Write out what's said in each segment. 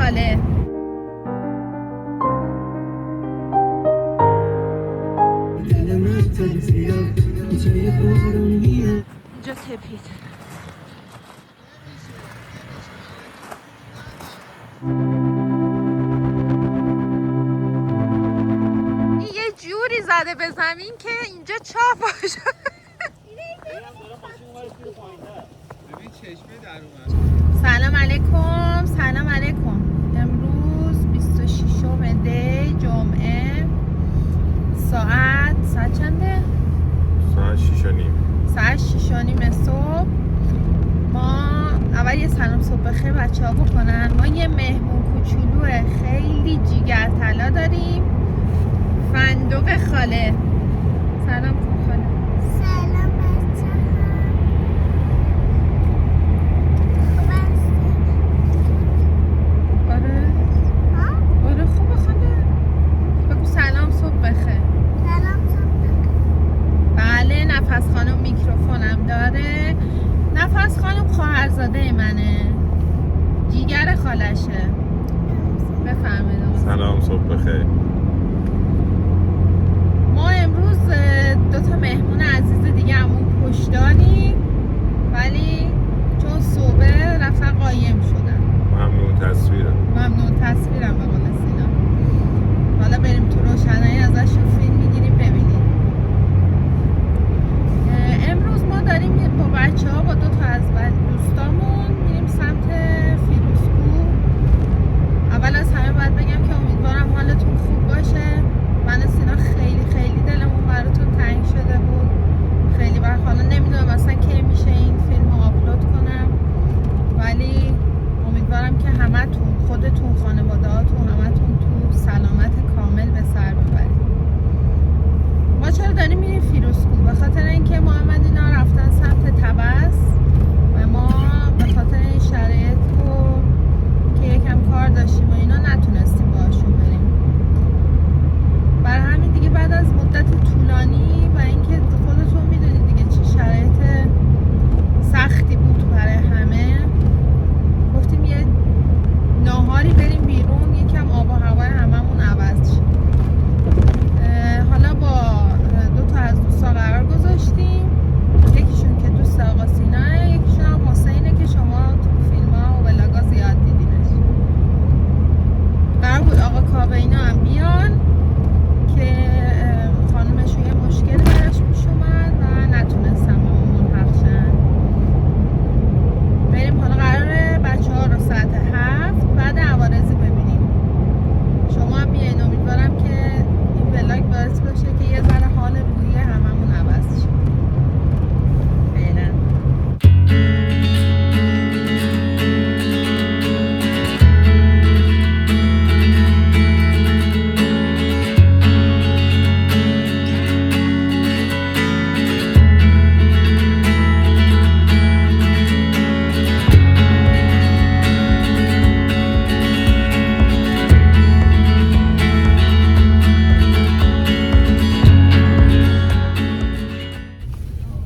خاله. اینجا سپید. این یه جوری زده به زمین که اینجا چاپ باشه. سلام علیکم. سلام علیکم. امروز 26 دی جمعه، ساعت چنده؟ ساعت 6:30. ساعت 6:30 صبح. ما اول یه سلام صبح بخیر بچه ها بکنن. ما یه مهمون کوچولو خیلی جیگر طلا داریم، فندق خاله. سلام کن خاله. سلام بچه ها. آره خوبه خاله. بگو سلام صبح بخیر. سلام صبح. بله، نفس خانم میکروفونم داره. نفس خانم خواهرزاده منه، جیگر خالشه. بفرمایید آقا. سلام صبح بخیر. ما امروز دو تا مهمون عزیز دیگه همون پشت داریم، ولی چون صبح رفتن قایم شدن. ممنون تصویرم به قول سینا. حالا بریم تو روشنایی ازشون فیلم میگیریم ببینیم. امروز ما داریم با بچه ها، با دو تا از دوستامون میریم سمت فیروزکوه. اول از همه باید بگم که امیدوارم حالتون خوب باشه. من و سینا خیلی خیلی دلمون براتون تنگ شده بود. خیلی وقت، حالا نمیدونم اصلا کی میشه این فیلم رو آپلود کنم، ولی امیدوارم که همتون، خودتون، خانواده‌هاتون، همتون تو سلامت کامل به سر ببرید. ما چرا داریم میریم فیروزکوه؟ به خاطر اینکه محمد اینا رفتن سمت طبس و ما به خاطر این شرایط رو که یکم کار داشتیم و اینا نتونستیم باشون بریم. برای همین دیگه بعد از مدت طولانی و اینکه خودتون میدونید دیگه چه شرایط سختی بود برای همه، گفتیم یه ناهاری بریم بیرون، یکم آب و هوای هممون عوض شه. حالا با دو تا از دوستا قرار گذاشتیم، یکیشون که دوست آقا سیناه، یکیشون هم حسینه که شما تو فیلم ها و ولاگا زیاد دیدینش. قرار بود آقا کاوه اینا هم بیان که خانومشون یه مشکل براش پیش اومد و نتونستم به اون ملحق شن. بریم. حالا قراره بچه ها رو ساعت 7 بعد عوارضی ببینیم. شما هم بیاین. امیدوارم که این ولاگ باعث باشه که یه ذره حال روحی هممون عوض شه. فعلا.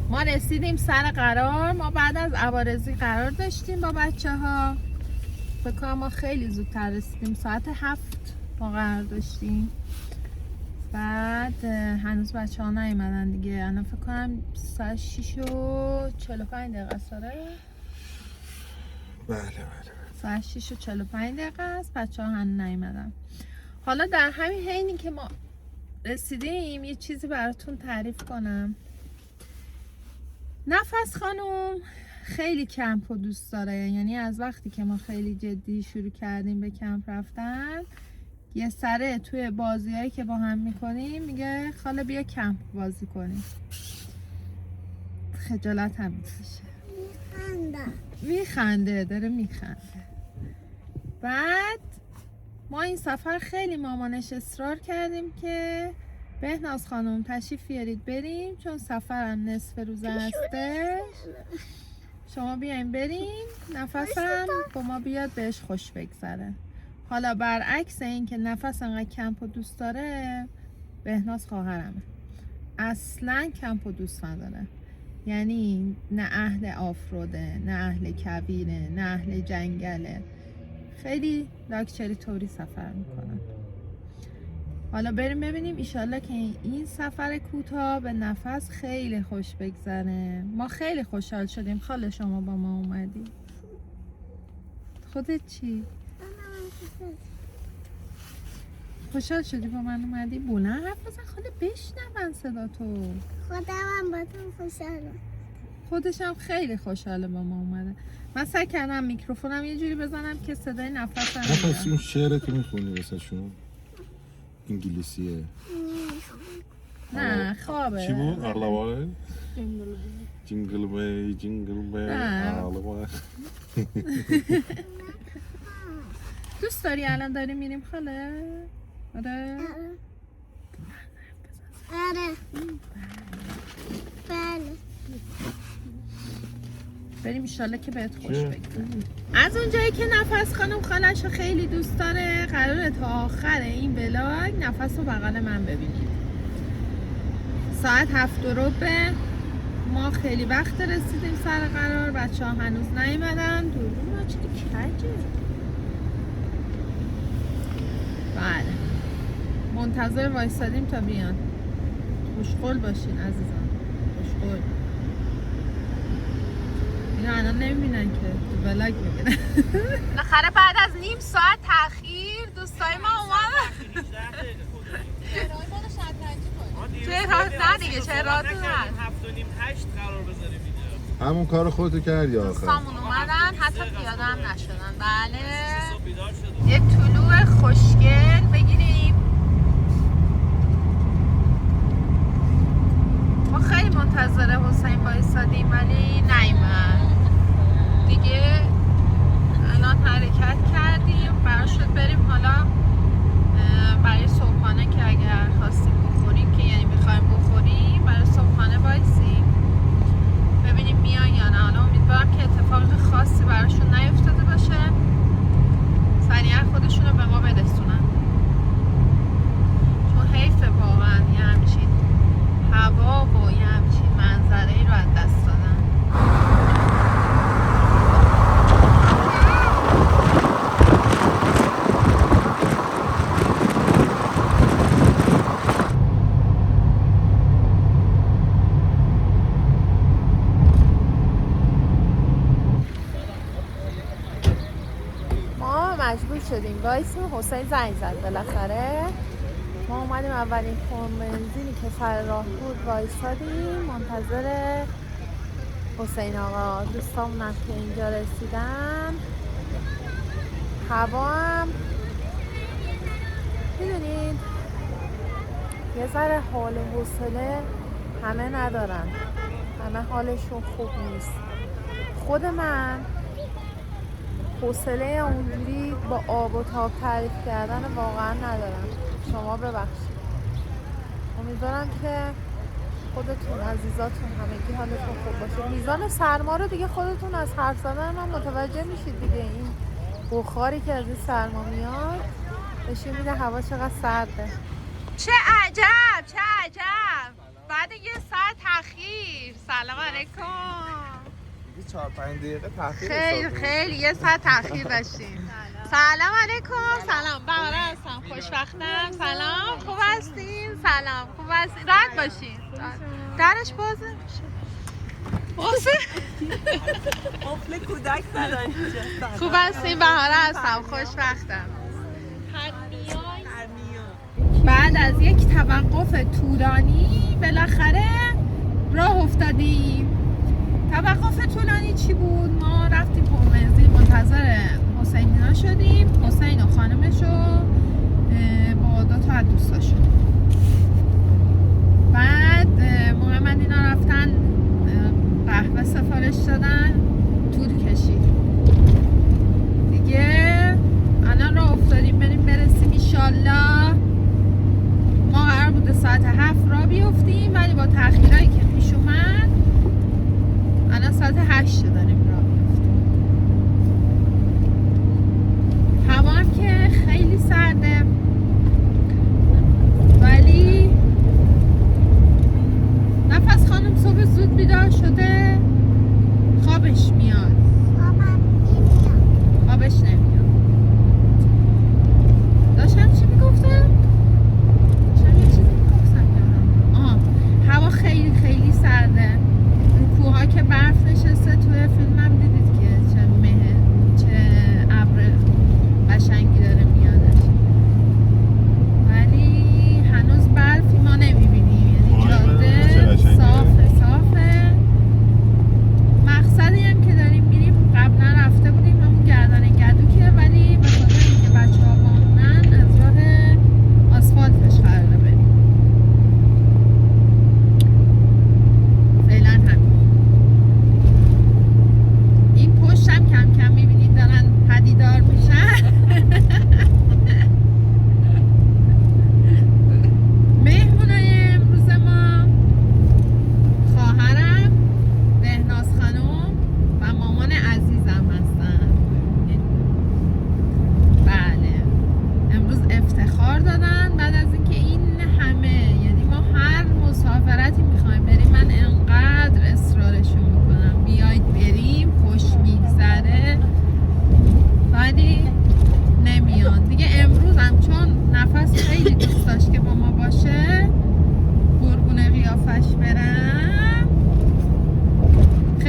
ما رسیدیم سر قرار. ما بعد از عوارضی قرار داشتیم با بچه ها. فکر کنم ما خیلی زودتر رسیدیم، ساعت 7 ما قرار داشتیم. بعد هنوز بچه ها نیومدن دیگه. الان فکر کنم ساعت 6:45 ساره. بله. ساعت 6:45 است. بچه ها هنوز نیومدن. حالا در همین حینی که ما رسیدیم یه چیزی براتون تعریف کنم. نفس خانم خیلی کمپ رو دوست داره. یعنی از وقتی که ما خیلی جدی شروع کردیم به کمپ رفتن، یه سره توی بازیایی که با هم میکنیم میگه خاله بیا کمپ بازی کنیم. خجالت هم میکشه. میخنده. داره میخنده. بعد ما این سفر خیلی مامانش اصرار کردیم که بهناز خانم تشریف بیارید بریم، چون سفرم نصف روز هسته، شما بیاین بریم، نفسم با ما بیاد بهش خوش بگذره. حالا برعکس این که نفس انقدر کمپ و دوست داره، بهناز خواهرمه اصلا کمپ و دوست نداره. یعنی نه اهل آفروده، نه اهل کویره، نه اهل جنگله. خیلی لاکچری توری سفر میکنن. حالا بریم ببینیم ایشالله که این سفر کوتاه به نفس خیلی خوش بگذره. ما خیلی خوشحال شدیم خاله شما با ما اومدی. خودت چی؟ خوشحال شدی با من اومدی؟ بلند حرف بزن خاله بشنون صدا تو. خودم هم با تو خوشحالم. خودش هم خیلی خوشحاله با ما اومده. من سعی کردم میکروفونم یه جوری بزنم که صدای نفسم نفسی اون شعره که میخونی واسه شون انگلیسیه. نه خوابه. چی بود؟ ارلوانه؟ جینگل بی جینگل بی ارلوانه. دوست داری الان داریم میریم خاله؟ آره؟ آره. بله. بریم ایشالله که بهت خوش بگذره. از اونجایی که نفس خانم خالش رو خیلی دوست داره قراره تا آخر این ولاگ نفس رو بغل من ببینید. ساعت 7:15 ما خیلی وقت رسیدیم سر قرار. بچه ها هنوز نیومدن. دوربین ما چه کجه. بله منتظر وایسادیم تا بیان. خوشقول باشین عزیزان، خوشقول. اینا الان نمیبینن که تو ولاگ میبینن. بالاخره بعد از نیم ساعت تاخیر دوستای ما اومدن. چه راه نه دیگه چه راه تو هست 7:30 قرار بذاریم اینجا. همون کار خودتو کردی آخر. دوستامون اومدن حتی پیاده هم نشدن. بله صبح بیدار شدم. یه طلوع خوشگل بگیریم. ما خیلی منتظر حسین وایسادیم ولی نیومد دیگه. الان حرکت کردیم قرار شد بریم حالا برای صبحانه که اگر خواستیم بخوریم که یعنی میخوایم بخوریم برای صبحانه وایسیم ببینیم میان یا نه. حالا امیدوارم که اتفاق خاصی براشون نیفتاده باشه سریعا خودشون رو به ما برسونن چون حیفه واقعا یه همچین هوا و یه همچین منظره ای رو از دست دادن. ما مجبور شدیم وایسیم. حسین زنگ زد بالاخره. ما اومدیم اولین بنزینی که سر راه بود وایسادیم منتظر حسین آقا. دوستامون هم که اینجا رسیدن. هوا هم میدونید یه ذره حال و حوصله همه ندارن. همه حالشون خوب نیست. خود من حوصله اونجوری با آب و تاب تعریف کردن واقعا ندارم. شما ببخشید. امیدوارم که خودتون عزیزاتون همگی حالتون خوب باشه. میزان سرما رو دیگه خودتون از حرف زدن من متوجه میشید دیگه. این بخاری که از این سرما میاد نشون میده هوا چقدر سرده. چه عجب چه عجب بعد یه ساعت تاخیر. سلام علیکم. 4-5 دقیقه تاخیر خیلی یه ساعت تاخیر داشتیم. سلام علیکم. سلام بهاره هستم. خوشبختم. سلام خوب هستین؟ سلام خوب هستین؟ راحت باشین. درش بازه میشه. بازه قفل کودک زدن اینجا. خوب هستین؟ بهاره هستم. خوشبختم. بعد از یک توقف طولانی بالاخره راه افتادیم. توقف طولانی چی بود؟ ما رفتیم پمپنزین منتظر حسینینا شدیم. حسین و خانمشو با 2 تا از دوستاشون. بعد محمد اینا رفتن قهوه سفارش دادن. طول کشید دیگه. الان راه افتادیم بریم برسیم ایشالله. ما قرار بوده ساعت 7 راه بیفتیم ولی با تأخیرایی که پیش اومد الان ساعت 8 داریم راه بیفتیم. هوا هم که خیلی سرده ولی نفس خانم صبح زود بیدار شده. خوابش میاد. خوابش نمیاد.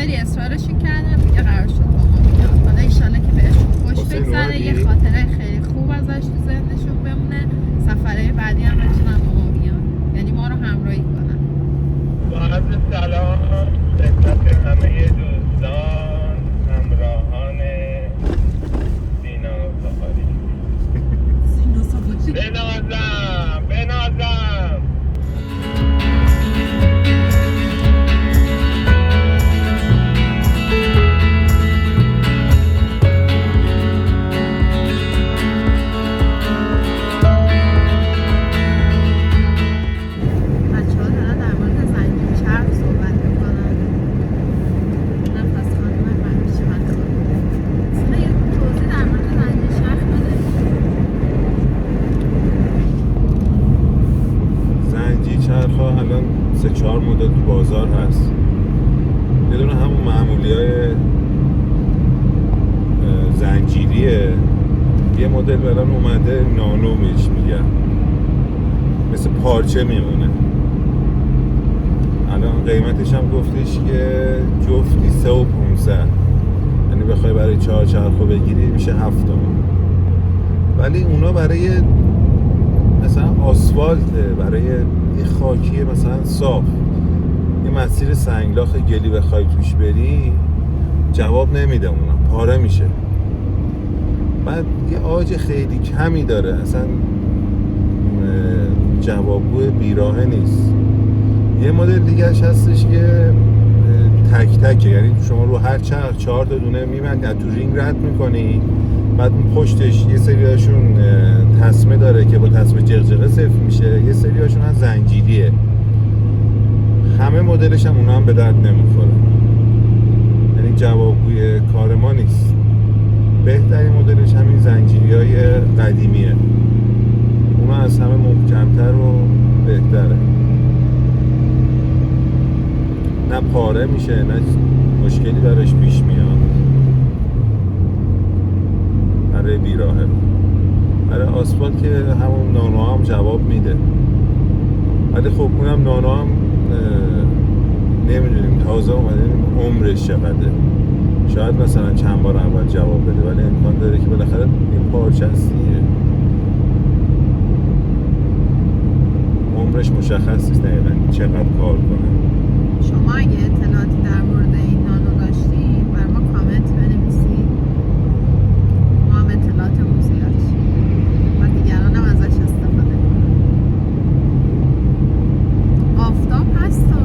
خیلی اصرارشون کردم دیگه قرار شد با ما بیاد. حالا ایشالا که بهشون خوش بگذره، یه خاطره خیلی خوب ازش تو ذهنشون بمونه، سفرهای بعدی هم بتونن با ما بیان، یعنی ما رو همراهی کنن. با عرض سلام خدمت همه دوستان همراهان سینا سفاری. بنازم الان 3-4 مدل تو بازار هست. یه دونه همون معمولیای زنجیریه، یه مدل الان اومده نانو بهش میگن، مثل پارچه میمونه. الان قیمتش هم گفتش که جفتی 3500، یعنی بخوای برای 4 چرخو بگیری میشه 7 تومن. ولی اونا برای مثلا آسفالته، برای یه خاکی مثلا صاف، یه مسیر سنگلاخ گلی بخوای توش بری جواب نمیده، اونا پاره میشه. بعد یه آج خیلی کمی داره، اصلا جوابگو بیراهه نیست. یه مدل دیگهش هستش که تک تکه، یعنی شما رو هر چرخ 4 تا دونه میبندی، تو رینگ رد میکنی، بعد اون پشتش یه سریاشون تسمه داره که با تسمه جغجغه صفر میشه، یه سریاشون هم زنجیریه. همه مدلش هم اونا هم به درد نمیخوره، یعنی جوابگوی کار ما نیست. بهترین مدلش همین زنجیریای قدیمیه، اونا از همه محکمتر و بهتره، نه پاره میشه نه مشکلی براش پیش میاد. برای بیراهه، برای آسفالت که همون نانو هم جواب میده، ولی خب اونم نانو هم نمیدونیم تازه اومده، عمرش چقدره، شاید مثلا چند بار اول جواب بده، ولی امکان داره که بالاخره این پارچه است دیگه، عمرش مشخص نیست دقیقا چقدر کار کنه. شما اگه اطلاعاتی در مورد این نانو داشتید بر ما کامنت بنویسید، ما هم اطلاعاتمون زیاد شه و دیگران هم ازش استفاده کنن. آفتاب هستا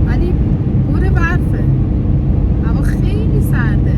ولی پر برفه، هوا خیلی سرده.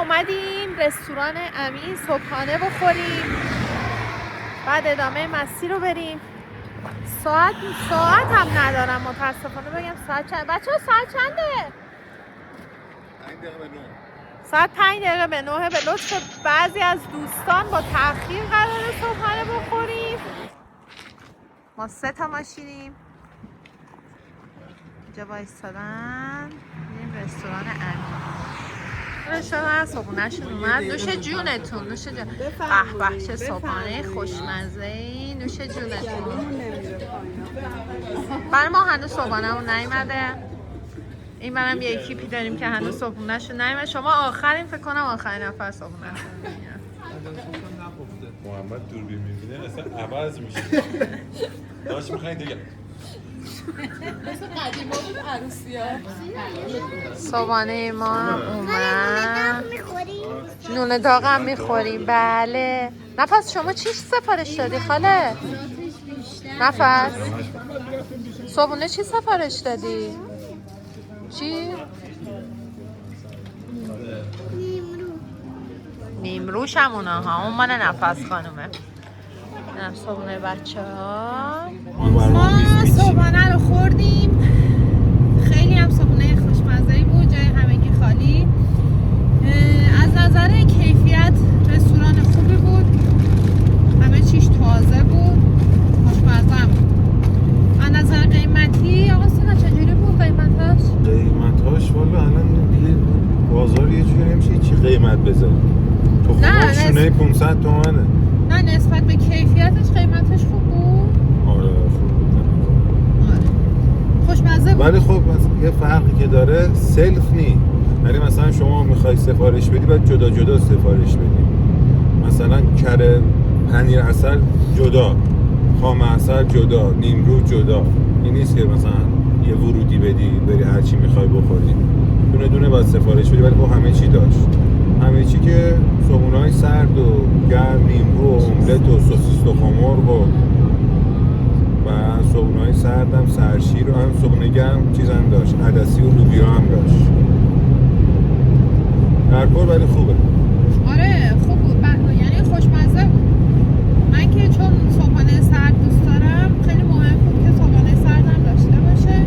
اومدیم رستوران امین صبحانه بخوریم، بعد ادامه مسیر رو بریم. ساعت هم ندارم متاسفانه بگم ساعت چند. بچه ها ساعت چنده؟ 5 دقیقه به 9. ساعت 5 دقیقه به 9. به لطف بعضی از دوستان با تأخیر قراره صبحانه بخوریم. ما 3 تا ماشینیم اینجا وایستادن، میریم رستوران امین. رستوران صبحونه‌شون اومد. نوش جونتون، نوش جون. به به چه صبحانه خوشمزه‌ای، نوش جونتون. برای ما هنوز صبحانه‌مون نیومده. این برام یه کیپی داریم که هنوز صبحونه‌شون نیومده. شما آخرین فکر کنم آخرین نفر صبحونه‌شون میاد. محمد دوربین می‌بینه اصلا عوض میشه. داش می‌خواید دیگه. مثل قدیما بود عروسی‌ها. صبحانه ما هم اومد. میخوریم؟ نون داغ هم میخوریم. بله. نفس شما چی سفارش دادی خاله؟ نفس صبحونه چی سفارش دادی؟ چی؟ روشم ها، اون مال نفس خانومه. اینم صبحونه بچه ها. ما صبحانه رو خوردیم، خیلی هم صبحونه خوشمزه‌ای بود، جای همگی خالی. از نظر کیفیت رستوران خوبی بود، همه چیش تازه بود، خوشمزه هم بود. از نظر قیمتی آقا سینا چجوری بود قیمتاش؟ قیمتاش والا الان دیگه بازار یه جوری نمیشه چی قیمت بذاری. تو خونه شونه 500 تومنه. نه نسبت به کیفیتش قیمتش خوب بود. آره خوب بود. آره خوشمزه بود. ولی خب یه فرقی که داره سلف نی. یعنی مثلا شما میخوای سفارش بدی باید جدا جدا سفارش بدی. مثلا کره پنیر عسل جدا، خام عسل جدا، نیمرو جدا. این نیست که مثلا یه ورودی بدی بری هر چی میخوای بخوری. دونه دونه باید سفارش بدی، ولی خب همه چی داشت. همه چی که صبحونه‌های سرد و گرم، نیمرو و املت و سوسیس و خمرغ و صبحونه‌های سرد هم سرشیر و هم صبحونه گرم چیز هم داشت، عدسی و لوبیا هم داشت. در کل ولی خوبه. آره خوب بود، یعنی خوشمزه بود. من که چون صبحانه سرد دوست دارم خیلی مهم بود که صبحانه سرد هم داشته باشه.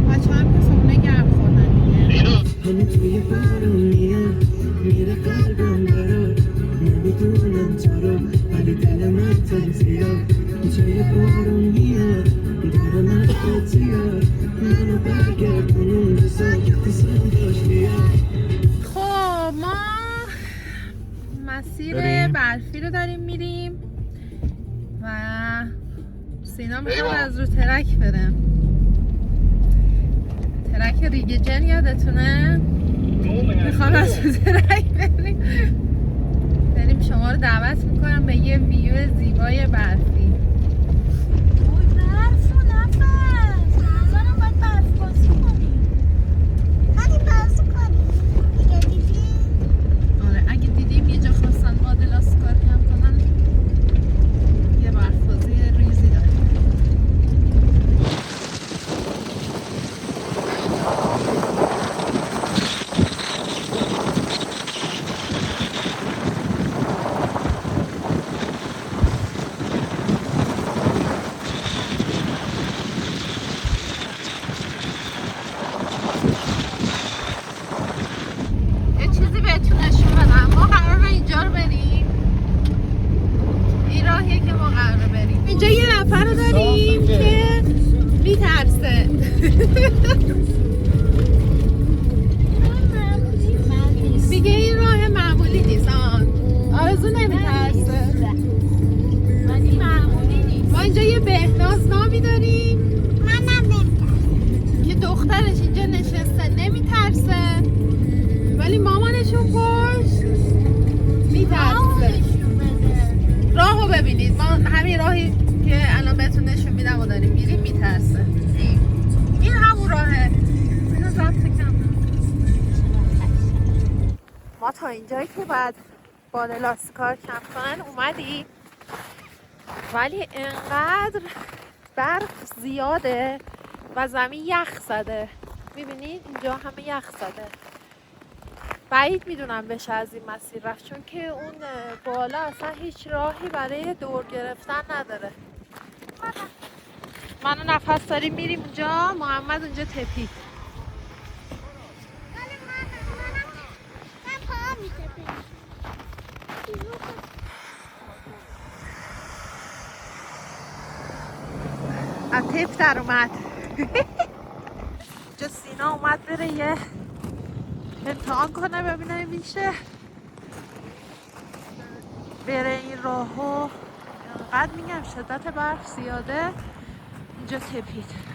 بچه هم که صبحونه گرم خوردن دیگه. خب ما مسیر برفی رو داریم میریم و سینا میخواد از رو ترک برم. ترک ریگجن یادتونه؟ میخوام از رو ترک بریم شما رو دعوت میکنم به یه ویو زیبای برفی. اینجا یه نفر رو داریم که میترسه. میگه این راه معمولی نیست. آرزو نمیترسه ولی معمولی نیست. ما اینجا یه بهناز نامی داریم، منم نمیترسم، که دخترش اینجا نشسته نمیترسه ولی مامانشون پشت میترسه. راهو ببینید، ما همین راهی که الان بهتون نشون میدم و داریم میریم میترسه. این همون راهه. اینو ضبط کم. ما تا اینجایی که بعد باد لاستیکار کم کنن اومدیم، ولی انقدر برف زیاده و زمین یخ زده. میبینید اینجا همه یخ زده. بعید میدونم بشه از این مسیر رفت، چون که اون بالا اصلا هیچ راهی برای دور گرفتن نداره. منو نفس داریم میریم اونجا، محمد اونجا تپید. از تپ در اومد. اینجا سینا اومد بره یه امتحان کنه ببینه میشه بره این راهو. انقدر میگم شدت برف زیاده اینجا تپید.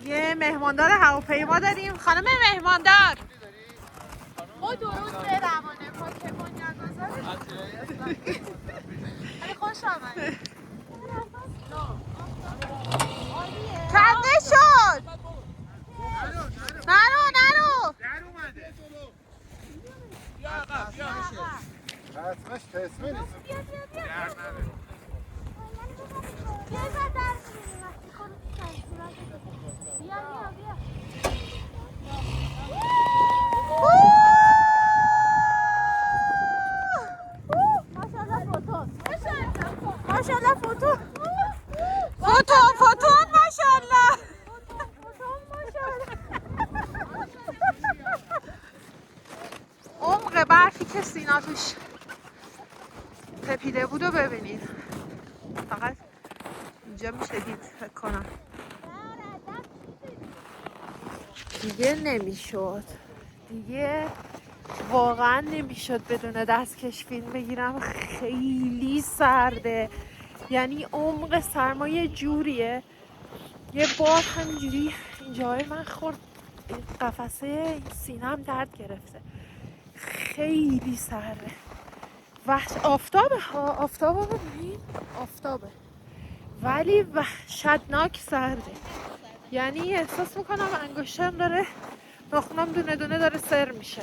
یه مهماندار هواپیما داریم. خانم مهماندار ما درود به روانه پاک بنیانگذار. خیلی خوش آمدید. کنده شد. نرو حتمش تسمه نیست. ماشاءالله فوتون ماشاءالله عمق برفی که سینا توش تپیده بود و ببینید فقط اینجا میشه دید فکر کنم دیگه نمیشد دیگه واقعا نمیشد بدون دستکش فیلم بگیرم خیلی سرده یعنی عمق سرما یه جوریه یه بار همینجوری اینجای من خورد قفسه سینم درد گرفته خیلی سرده وحش آفتابه ببینید آفتابه ولی وحشتناک سرده یعنی احساس میکنم انگشتم داره ناخنم دونه دونه داره سر میشه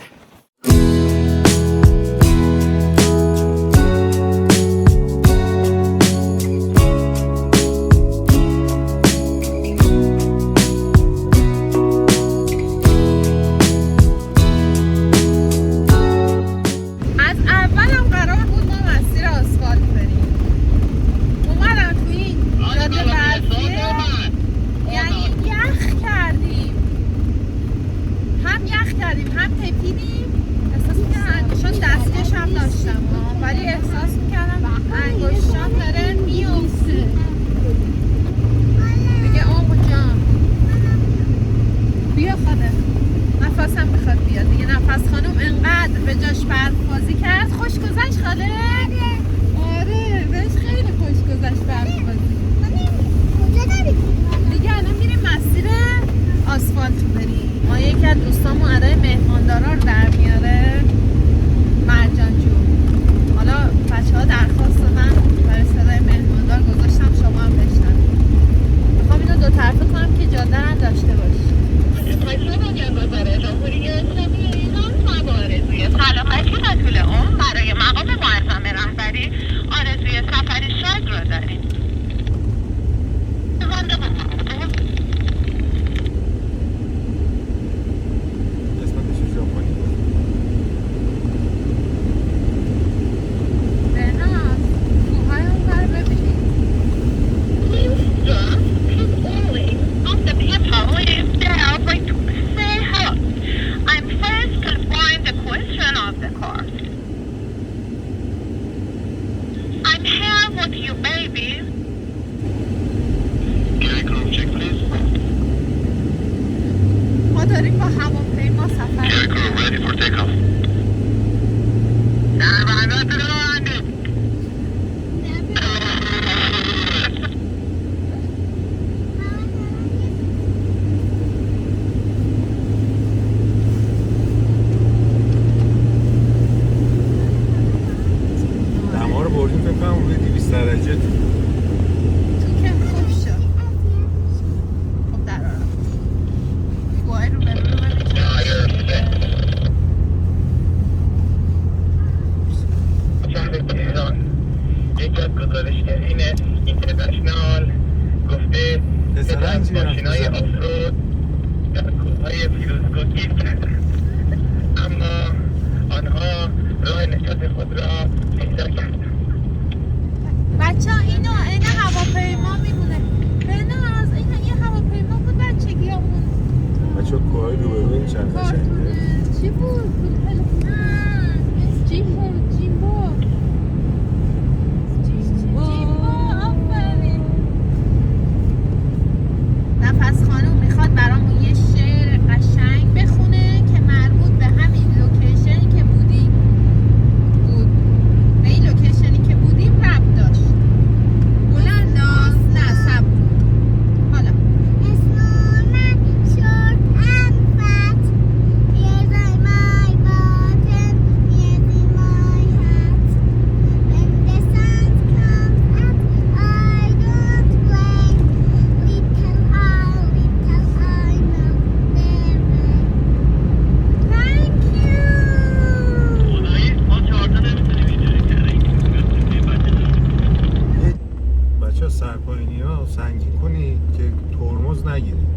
سنگین کنی که ترمز نگیری.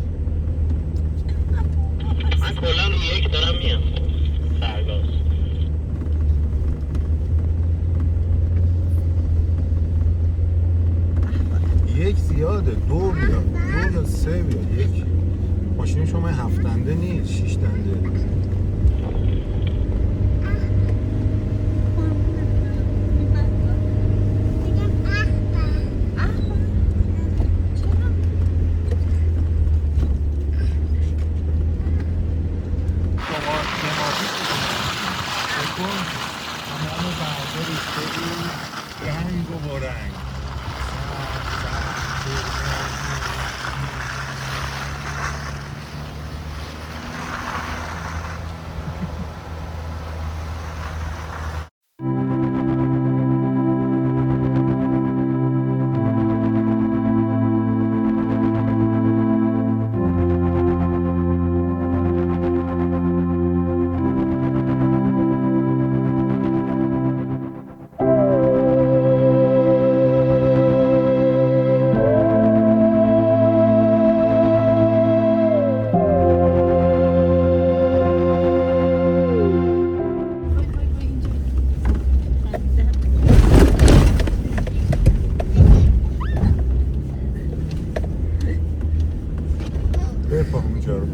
من کلا رو یک دارم میام سرگاز. یک زیاده، دو بیاد، دو یا سه بیاد. یک ماشین شما 7 دنده نیست، 6 دنده. رنگ و برنگ بفهم اینجا رو.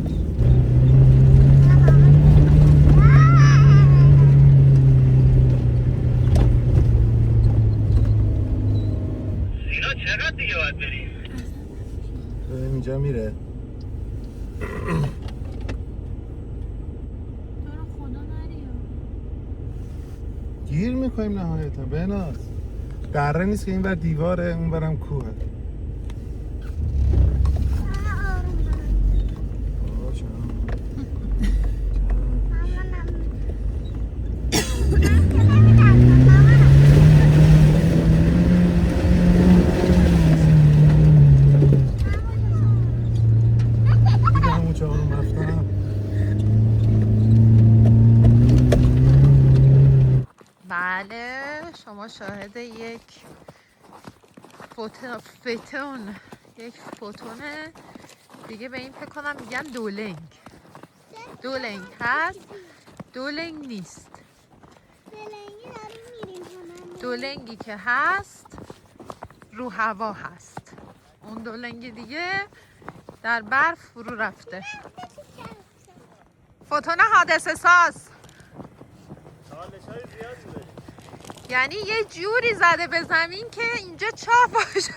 اینا چقدر دیگه باید بریم؟ اینجا میره. تو رو خدا نریا. گیر میکنیم نهایتا. بناز دره نیست که این بر دیواره اون برم کوه. بله شما شاهد یک فوتون دیگه به این فکر کنم میگن دولنگ هست، دولنگ نیست. دولنگی که هست رو هوا هست، اون دولنگ دیگه در برف فرو رفته. فوتون حادثه ساز یعنی یه جوری زده به زمین که اینجا چاپ باشه.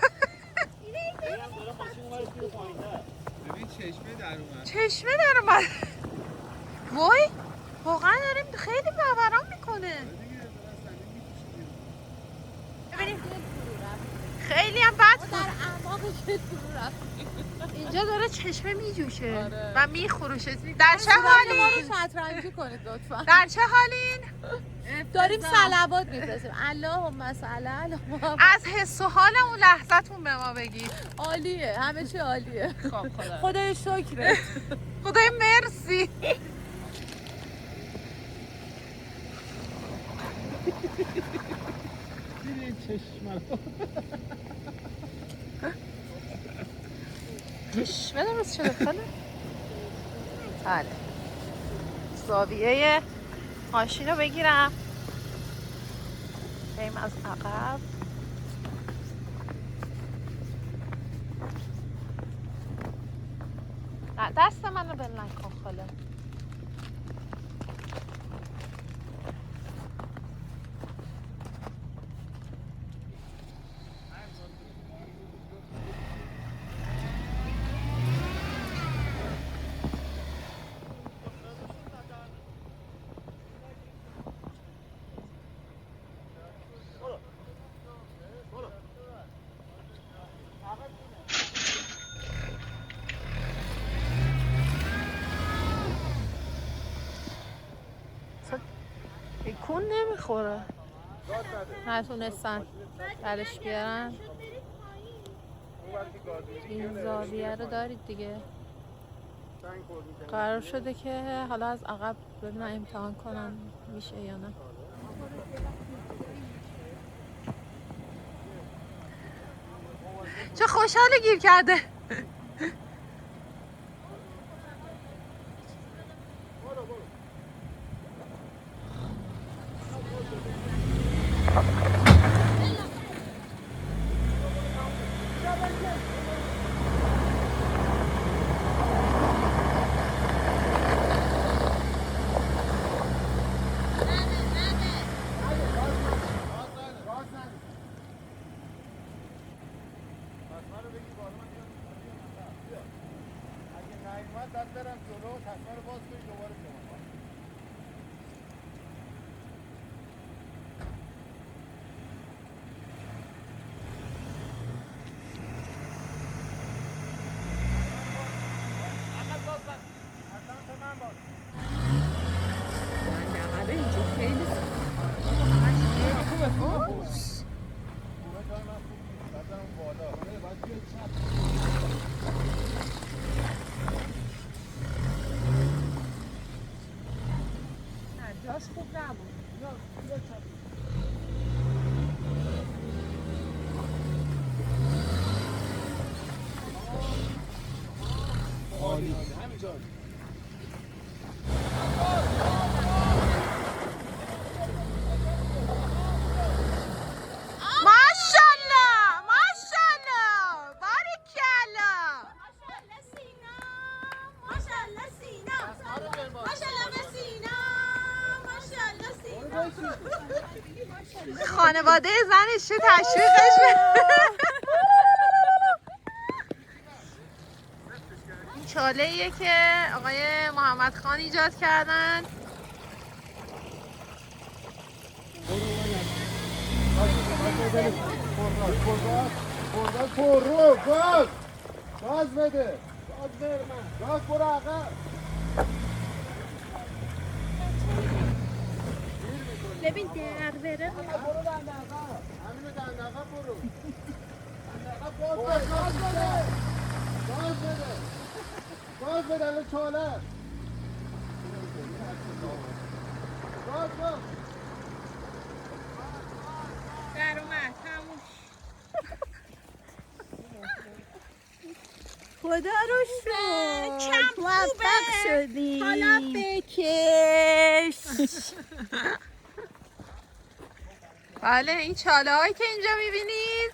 ببین چشمه در اومد. چشمه در اومد. وای واقعا داریم خیلی باورام میکنه. ببینیم خیلی هم بد در اعماق که فرو رفت. اینجا داره چشمه میجوشه آره. و میخروشه. در چه حالین؟ ما رو شطرنجی کنید لطفا. در چه حالین؟ داریم صلوات میفرستیم. اللهم صل علی محمد. از حس و حال اون لحظتون به ما بگید. عالیه، همه چی عالیه. خب خدای شکره. خدای مرسی. چشمه درست شده خاله. بله زاویه ماشین رو بگیرم بریم از عقب. نه دست منو بل نکن خاله. کون نمیخوره. نتونستن درش بیارن. این زاویه رو دارید دیگه. قرار شده که حالا از عقب ببینن امتحان کنن میشه یا نه. چه خوشحاله گیر کرده. جاش خوب نبود. خانواده زنش چه تشویقش. این چاله ایه که آقای محمد خان ایجاد کردن. گاز بده. گاز برو عقب. ببین در بره برو دندقه. همینو دندقه برو. دندقه گاز بده. گاز بده. گاز بده الان چاله. گاز بده. در اومد همون. خدا رو شکر موفق شدی. حالا بکش. بله این چاله هایی که اینجا میبینید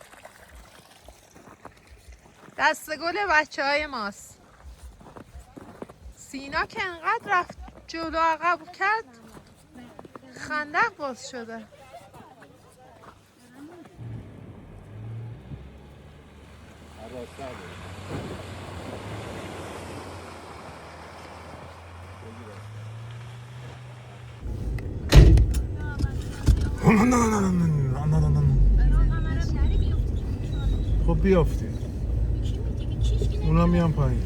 دسته گل بچه های ماست. سینا که انقدر رفت جلو عقب کرد خندق باز شده. خب بیافتی اونا میان پایین.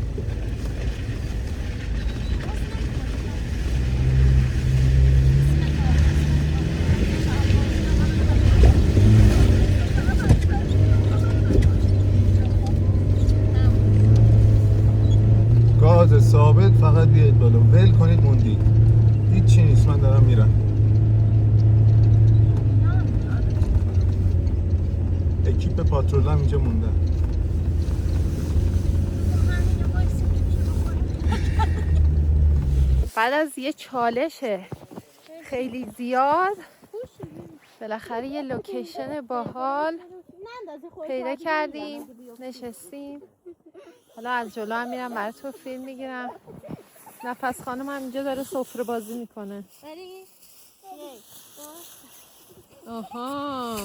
گاز ثابت فقط بیاید بالا ول کنید موندید هیچ چی نیست. من دارم میرم. اکیپ پاترول هم اینجا مونده. بعد از یه چالش خیلی زیاد بالاخره یه لوکیشن باحال پیدا کردیم، نشستیم. حالا از جلو هم میرم براتون فیلم میگیرم. نفس خانم هم اینجا داره سفره بازی میکنه. آها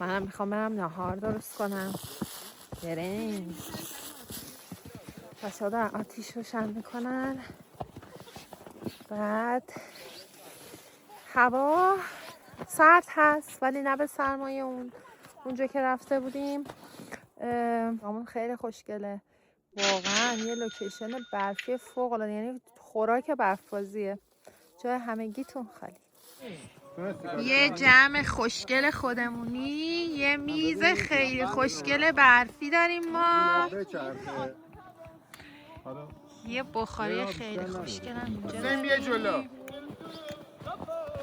منم میخوام برم نهار درست کنم. بریم بچه ها دارن آتیش روشن میکنن. بعد هوا سرد هست ولی نه به سرمایه اونجا که رفته بودیم. همون خیلی خوشگله واقعا. یه لوکیشن برفی فوق العاده، یعنی خوراک برف‌بازیه. جای همگیتون خالی. یه جمع خوشگل خودمونی، یه میز خیلی خوشگل برفی داریم ما. یه بخاری خیلی خوشگل هم اینجا داریم.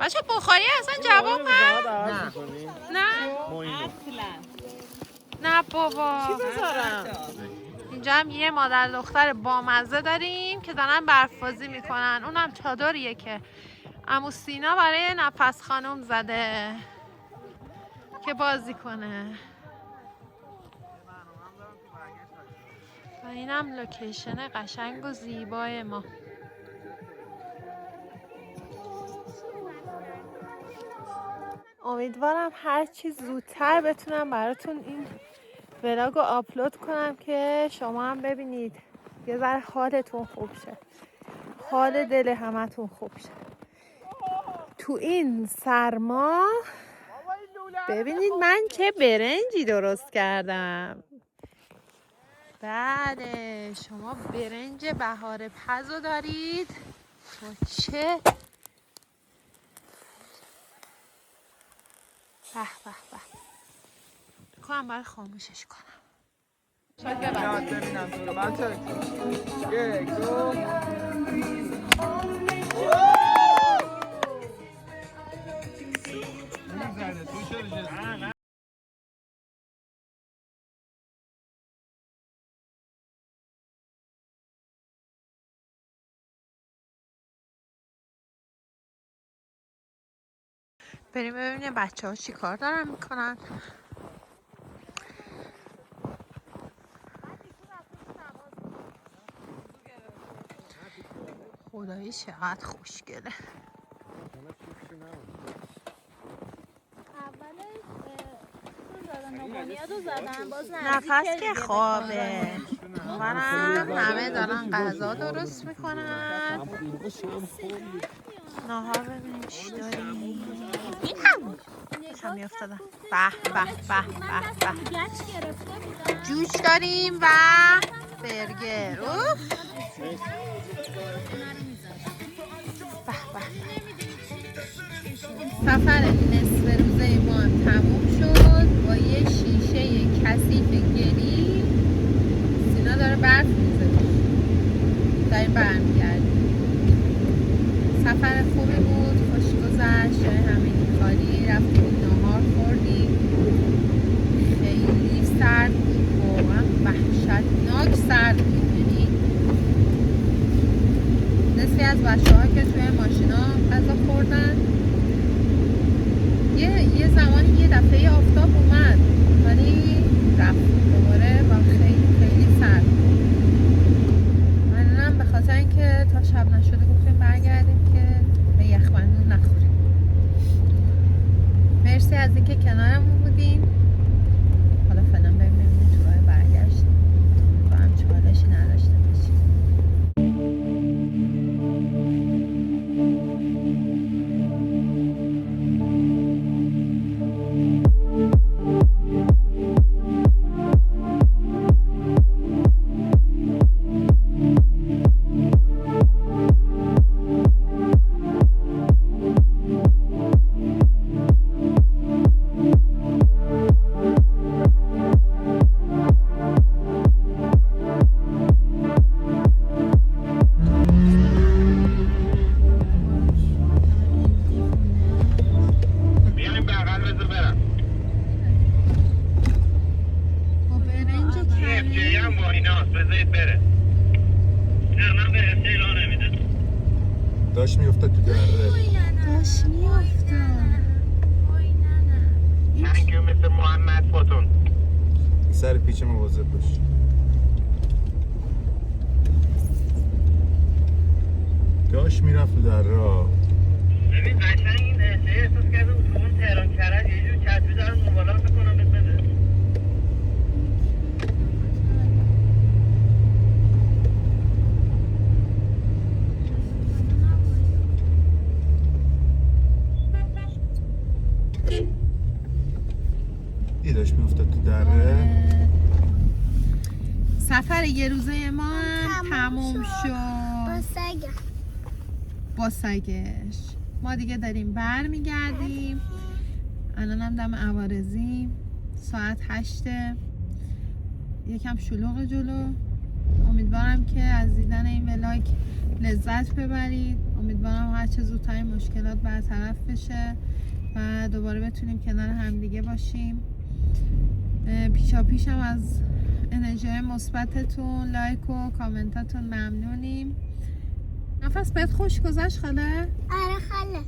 بچه بخاری اصلا جواب نه؟ نه بابا. چی بذارم؟ اینجا هم یه مادر دختر بامزه داریم که دارن برف‌بازی میکنن. اونم چادریه که عمو سینا برای نفس خانم زده که بازی کنه. و اینم لوکیشن قشنگ و زیبای ما. امیدوارم هر چی زودتر بتونم براتون این ولاگ رو آپلود کنم که شما هم ببینید، یه ذره حالتون خوب شه، حال دل همتون خوب شه. تو این سرما ببینید من چه برنجی درست کردم. بله شما برنج بهار پزو دارید تو چه به به به کنم برای خاموشش کنم. یاد ببینم تو بچه. یک دو میزنه تو شده. بریم ببینیم بچه ها چی کار دارن میکنن. خدایی چقدر خوشگله. نفس که خوابه. منم همه دارن غذا درست میکنن. ناهار ببینیم چی داریم. هم میافتادن. به به به به به جوش داریم و برگر. اوف به به. سفر نصف روزه ما هم تموم شد با یه شیشه کثیف گلی. سینا داره برف میزه. داریم برمیگردیم. سفر خوبی بود، خوش گذشت. جای همین خالی رفتیم ناهار خوردیم. خیلی سرد بود، واقعا وحشتناک سرد بود. یعنی نصفی از بچه‌ها که توی ماشینا غذا خوردن. یه زمانی یه دفعه آفتاب اومد ولی رفت دوباره و خیلی خیلی سرد بود. منم به خاطر اینکه تا شب نشده گفتیم برگردیم که به یخبندون نخوریم. مرسی از اینکه کنارمون بودین. حالا فعلا ببینیم تو راه برگشت با هم چالشی نداشته باشیم. داشت میافتاد تو دره. داشت میافتاد. Thank you Mr. محمد فوتون. سر پیچ مواظب باش. داشت میرفت تو دره. ببین قشنگ این احساس کرده اتوبان تهران کرج یه جور چسبی دارن موبایلم بکنم بده. داشت میافتاد تو دره. سفر یه روزه ما هم تموم شد با سگش. ما دیگه داریم برمیگردیم. الان هم دم عوارضیم. ساعت 8. یکم شلوغ جلو. امیدوارم که از دیدن این ولاگ لذت ببرید. امیدوارم هر چه زودتر این مشکلات برطرف بشه و دوباره بتونیم کنار همدیگه باشیم. پیشا پیشم از انرژی مثبتتون، لایک و کامنتاتون ممنونیم. نفس بهت خوش گذشت خاله؟ آره خاله.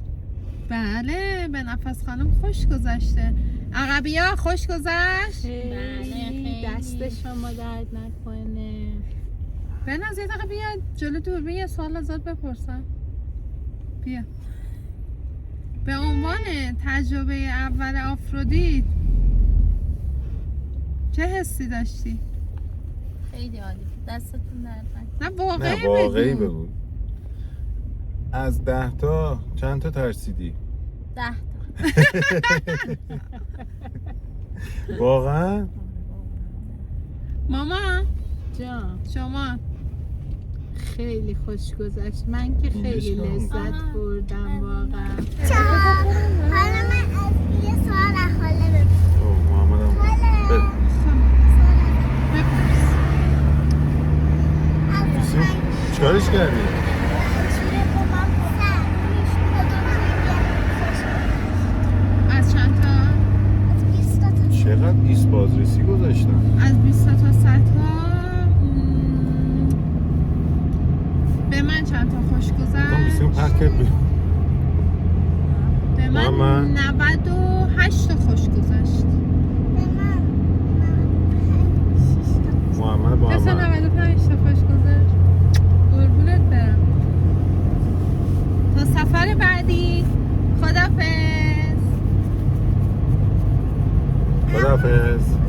بله به نفس خانم خوش گذشته. عقبیا خوش گذشت؟ خیلی دست شما درد نکنه. بناز یه دقیقه بیا جلو دوربین یه سوال ازت بپرسم. بیا. به عنوان تجربه اول آفرودیت چه حسی داشتی؟ خیلی عالی بود. دستتون درد نکنه. نه واقعی نه واقعی بگو. بگو. از 10 تا چند تا ترسیدی؟ 10 تا. واقعا؟ ماما جان شما خیلی خوش گذشت. من که خیلی اینجوش کن. لذت بردم واقعا. حالا من از یه سوال از خاله بپرسم. اوه محمدم بله. چیکارش کردی؟ از چند تا؟ چقدر ایست بازرسی گذاشتن؟ از 20 تا 100 تا به من چند تا خوش کام گذشت؟ بیسیم پرک کرد به من محمد. 98 تا خوش گذشت. محمد کسا 95 تا خوش گذشت. قربونت برم. تا سفر بعدی خدافظ. خداحافظ.